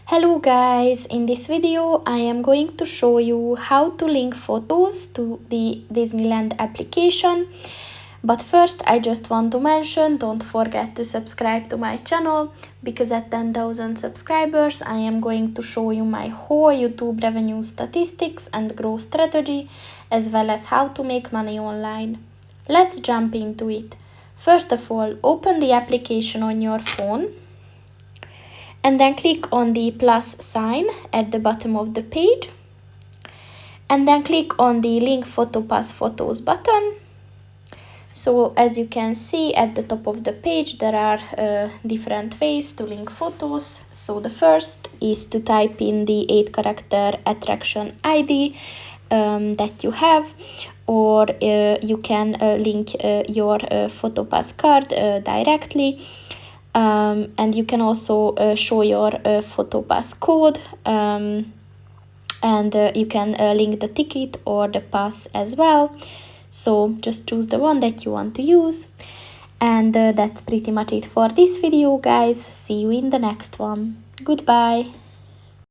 Hello guys, in this video I am going to show you how to link photos to the Disneyland application. But first I just want to mention, don't forget to subscribe to my channel, because at 10,000 subscribers I am going to show you my whole YouTube revenue statistics and growth strategy, as well as how to make money online. Let's jump into it. First of all, open the application on your phone and then click on the plus sign at the bottom of the page, and then click on the link PhotoPass photos button. So as you can see at the top of the page, there are different ways to link photos. So the first is to type in the 8-character attraction ID that you have, or you can link your PhotoPass card directly. And you can also show your PhotoPass code, and you can link the ticket or the pass as well. So just choose the one that you want to use. And that's pretty much it for this video, guys. See you in the next one. Goodbye.